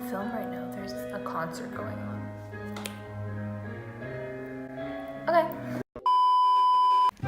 film right now. There's a concert going on. Okay.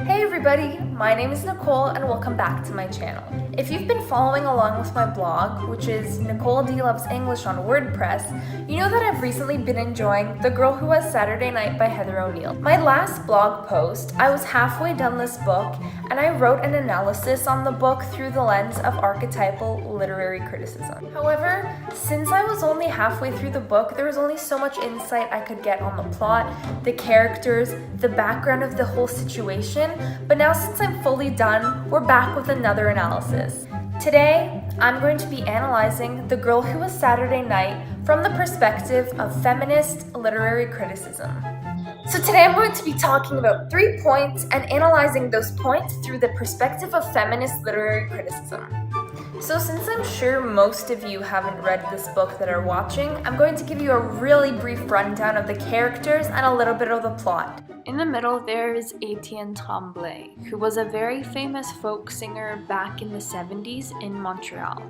Hey everybody, my name is Nicole and welcome back to my channel. If you've been following along with my blog, which is Nicole D Loves English on WordPress, you know that I've recently been enjoying The Girl Who Was Saturday Night by Heather O'Neill. My last blog post, I was halfway done this book and I wrote an analysis on the book through the lens of archetypal literary criticism. However, since I was only halfway through the book, there was only so much insight I could get on the plot, the characters, the background of the whole situation. But now since I'm fully done, we're back with another analysis. Today, I'm going to be analyzing The Girl Who Was Saturday Night from the perspective of feminist literary criticism. So today I'm going to be talking about 3 points and analyzing those points through the perspective of feminist literary criticism. So since I'm sure most of you haven't read this book that are watching, I'm going to give you a really brief rundown of the characters and a little bit of the plot. In the middle there is Etienne Tremblay, who was a very famous folk singer back in the 70s in Montreal.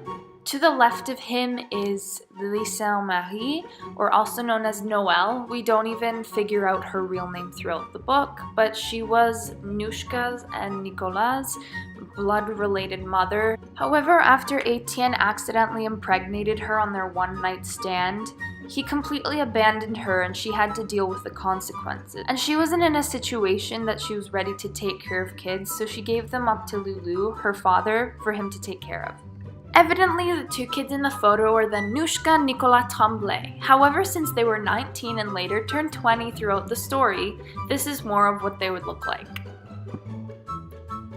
To the left of him is Lily Saint-Marie, or also known as Noelle. We don't even figure out her real name throughout the book, but she was Nushka's and Nicolas' blood-related mother. However, after Etienne accidentally impregnated her on their one-night stand, he completely abandoned her and she had to deal with the consequences. And she wasn't in a situation that she was ready to take care of kids, so she gave them up to Lulu, her father, for him to take care of. Evidently, the 2 kids in the photo are then Nushka and Nicolas Tremblay. However, since they were 19 and later turned 20 throughout the story, this is more of what they would look like.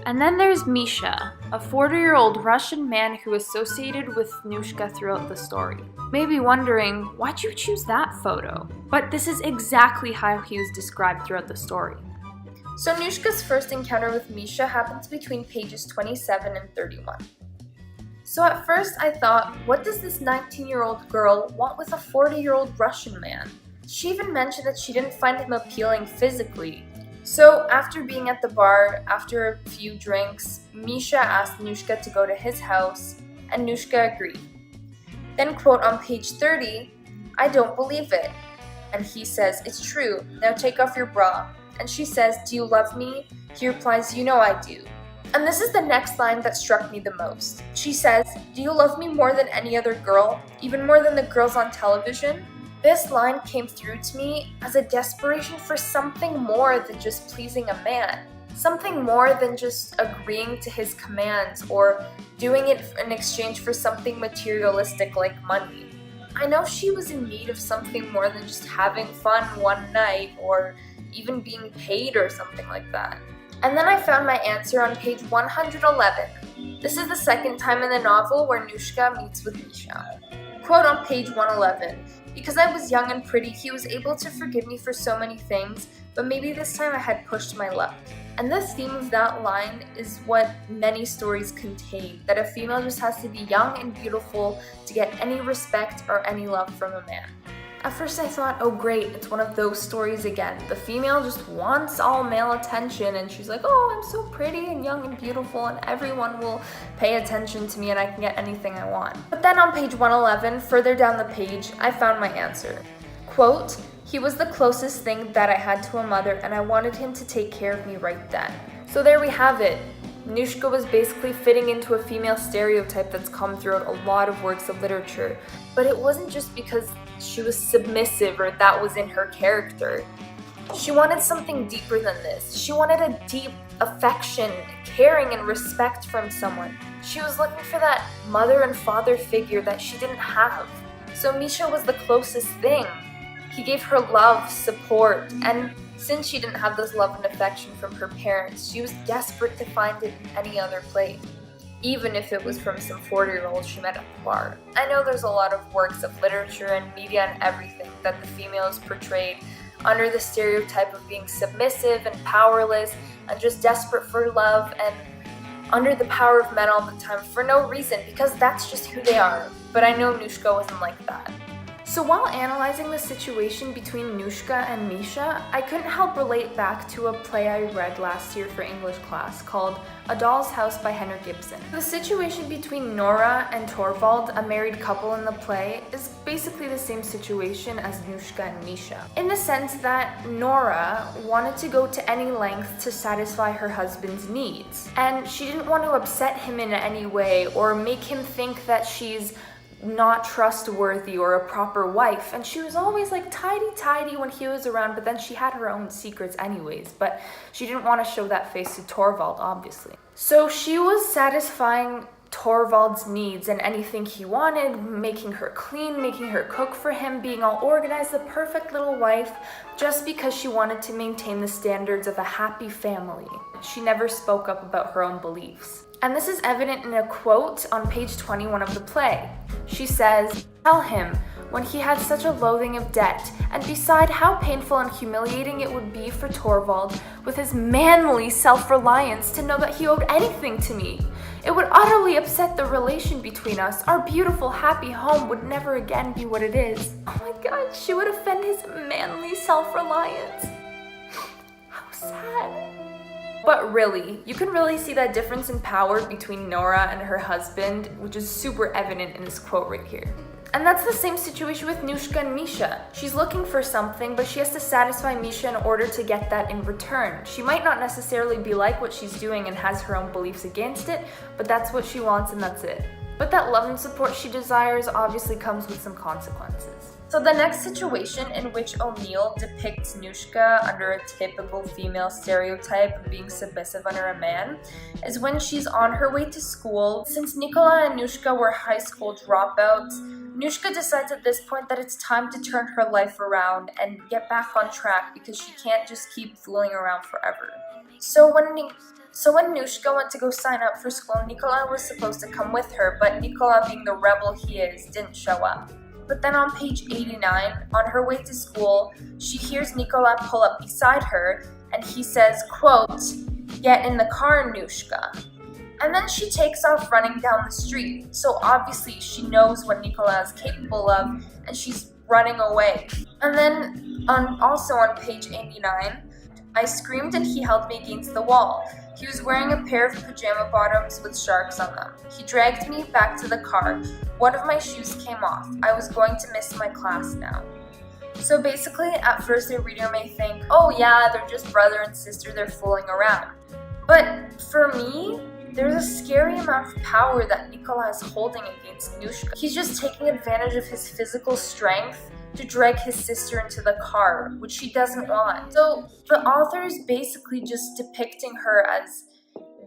And then there's Misha, a 40-year-old Russian man who associated with Nushka throughout the story. You may be wondering, why'd you choose that photo? But this is exactly how he was described throughout the story. So Nushka's first encounter with Misha happens between pages 27 and 31. So at first I thought, what does this 19-year-old girl want with a 40-year-old Russian man? She even mentioned that she didn't find him appealing physically. So after being at the bar, after a few drinks, Misha asked Nushka to go to his house, and Nushka agreed. Then quote on page 30, "I don't believe it." And he says, "It's true, now take off your bra." And she says, "Do you love me?" He replies, "You know I do." And this is the next line that struck me the most. She says, "Do you love me more than any other girl, even more than the girls on television?" This line came through to me as a desperation for something more than just pleasing a man. Something more than just agreeing to his commands or doing it in exchange for something materialistic like money. I know she was in need of something more than just having fun one night or even being paid or something like that. And then I found my answer on page 111. This is the second time in the novel where Nushka meets with Misha. Quote on page 111, "Because I was young and pretty, he was able to forgive me for so many things, but maybe this time I had pushed my luck." And the theme of that line is what many stories contain, that a female just has to be young and beautiful to get any respect or any love from a man. At first I thought, oh great, it's one of those stories again. The female just wants all male attention and she's like, oh, I'm so pretty and young and beautiful and everyone will pay attention to me and I can get anything I want. But then on page 111, further down the page, I found my answer. Quote, "He was the closest thing that I had to a mother and I wanted him to take care of me right then." So there we have it. Nushka was basically fitting into a female stereotype that's come throughout a lot of works of literature. But it wasn't just because she was submissive or that was in her character. She wanted something deeper than this. She wanted a deep affection, caring, and respect from someone. She was looking for that mother and father figure that she didn't have. So Misha was the closest thing. He gave her love, support, and since she didn't have this love and affection from her parents, she was desperate to find it in any other place, even if it was from some 40-year-old she met at the bar. I know there's a lot of works of literature and media and everything that the female is portrayed under the stereotype of being submissive and powerless and just desperate for love and under the power of men all the time for no reason, because that's just who they are. But I know Nushka wasn't like that. So while analyzing the situation between Nushka and Misha, I couldn't help relate back to a play I read last year for English class called A Doll's House by Henrik Ibsen. The situation between Nora and Torvald, a married couple in the play, is basically the same situation as Nushka and Misha, in the sense that Nora wanted to go to any length to satisfy her husband's needs, and she didn't want to upset him in any way or make him think that she's not trustworthy or a proper wife, and she was always like tidy when he was around, but then she had her own secrets anyways, but she didn't want to show that face to Torvald, obviously. So she was satisfying Torvald's needs and anything he wanted, making her clean, making her cook for him, being all organized, the perfect little wife, just because she wanted to maintain the standards of a happy family. She never spoke up about her own beliefs. And this is evident in a quote on page 21 of the play. She says, "Tell him, when he had such a loathing of debt, and beside how painful and humiliating it would be for Torvald, with his manly self-reliance, to know that he owed anything to me. It would utterly upset the relation between us. Our beautiful, happy home would never again be what it is." Oh my God, she would offend his manly self-reliance. How sad. But really, you can really see that difference in power between Nora and her husband, which is super evident in this quote right here. And that's the same situation with Nushka and Misha. She's looking for something, but she has to satisfy Misha in order to get that in return. She might not necessarily be like what she's doing and has her own beliefs against it, but that's what she wants and that's it. But that love and support she desires obviously comes with some consequences. So the next situation in which O'Neill depicts Nushka under a typical female stereotype of being submissive under a man is when she's on her way to school. Since Nicola and Nushka were high school dropouts, Nushka decides at this point that it's time to turn her life around and get back on track because she can't just keep fooling around forever. So when Nushka went to go sign up for school, Nicola was supposed to come with her, but Nicola, being the rebel he is, didn't show up. But then on page 89, on her way to school, she hears Nicola pull up beside her, and he says, quote, "Get in the car, Nushka." And then she takes off running down the street, so obviously she knows what Nicola is capable of, and she's running away. And then also on page 89, "I screamed and he held me against the wall. He was wearing a pair of pajama bottoms with sharks on them. He dragged me back to the car. One of my shoes came off. I was going to miss my class now." So basically, at first the reader may think, oh yeah, they're just brother and sister, they're fooling around. But for me, there's a scary amount of power that Nicola is holding against Nushka. He's just taking advantage of his physical strength to drag his sister into the car, which she doesn't want. So the author is basically just depicting her as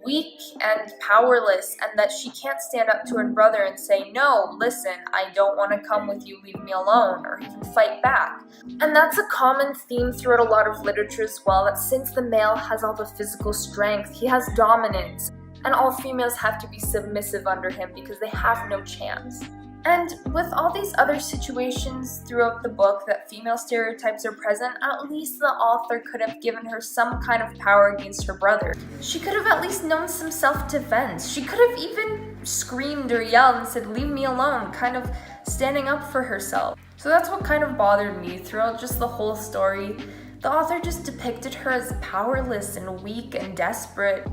weak and powerless, and that she can't stand up to her brother and say, "No, listen, I don't want to come with you, leave me alone," or even fight back. And that's a common theme throughout a lot of literature as well, that since the male has all the physical strength, he has dominance, and all females have to be submissive under him because they have no chance. And with all these other situations throughout the book that female stereotypes are present, at least the author could have given her some kind of power against her brother. She could have at least known some self-defense. She could have even screamed or yelled and said, "Leave me alone," kind of standing up for herself. So that's what kind of bothered me throughout just the whole story. The author just depicted her as powerless and weak and desperate,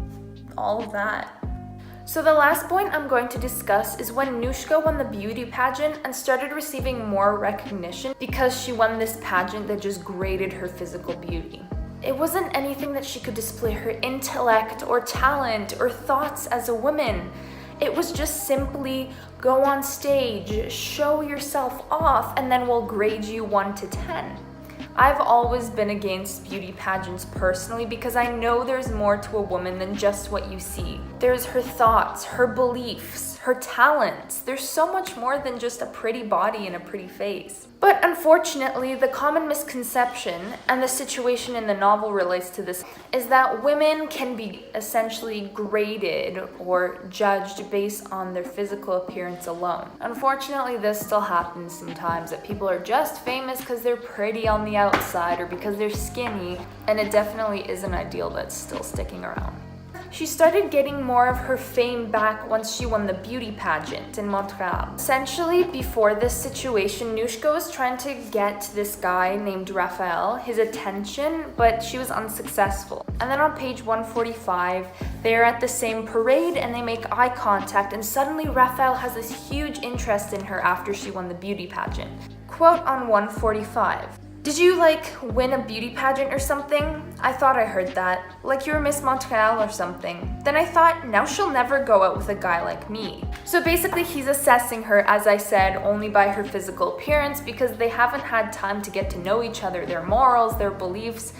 all of that. So the last point I'm going to discuss is when Nushka won the beauty pageant and started receiving more recognition because she won this pageant that just graded her physical beauty. It wasn't anything that she could display her intellect or talent or thoughts as a woman. It was just simply go on stage, show yourself off, and then we'll grade you 1 to 10. I've always been against beauty pageants personally because I know there's more to a woman than just what you see. There's her thoughts, her beliefs, her talents. There's so much more than just a pretty body and a pretty face. But unfortunately, the common misconception, and the situation in the novel relates to this, is that women can be essentially graded or judged based on their physical appearance alone. Unfortunately, this still happens sometimes, that people are just famous because they're pretty on the outside or because they're skinny, and it definitely is an ideal that's still sticking around. She started getting more of her fame back once she won the beauty pageant in Montreal. Essentially, before this situation, Nushka was trying to get this guy named Raphael his attention, but she was unsuccessful. And then on page 145, they're at the same parade and they make eye contact, and suddenly Raphael has this huge interest in her after she won the beauty pageant. Quote on 145. Did you, win a beauty pageant or something? I thought I heard that. Like you were Miss Montreal or something. Then I thought, now she'll never go out with a guy like me. So basically he's assessing her, as I said, only by her physical appearance because they haven't had time to get to know each other, their morals, their beliefs.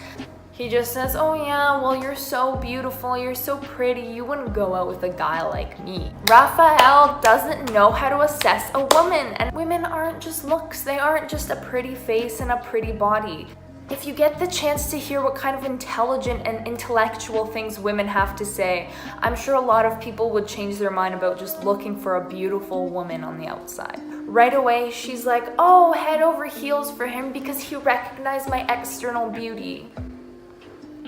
He just says, oh yeah, well you're so beautiful, you're so pretty, you wouldn't go out with a guy like me. Raphael doesn't know how to assess a woman, and women aren't just looks, they aren't just a pretty face and a pretty body. If you get the chance to hear what kind of intelligent and intellectual things women have to say, I'm sure a lot of people would change their mind about just looking for a beautiful woman on the outside. Right away, she's like, oh, head over heels for him because he recognized my external beauty.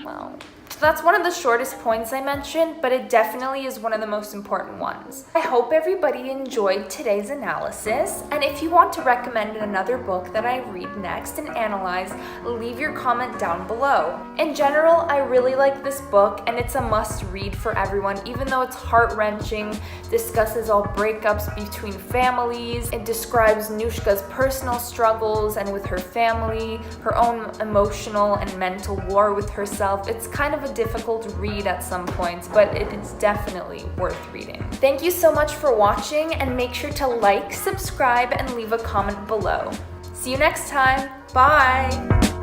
Wow. So that's one of the shortest points I mentioned, but it definitely is one of the most important ones. I hope everybody enjoyed today's analysis, and if you want to recommend another book that I read next and analyze, leave your comment down below. In general, I really like this book, and it's a must-read for everyone, even though it's heart-wrenching, discusses all breakups between families, it describes Nushka's personal struggles and with her family, her own emotional and mental war with herself. It's kind of a difficult read at some points, but it's definitely worth reading. Thank you so much for watching, and make sure to like, subscribe, and leave a comment below. See you next time. Bye!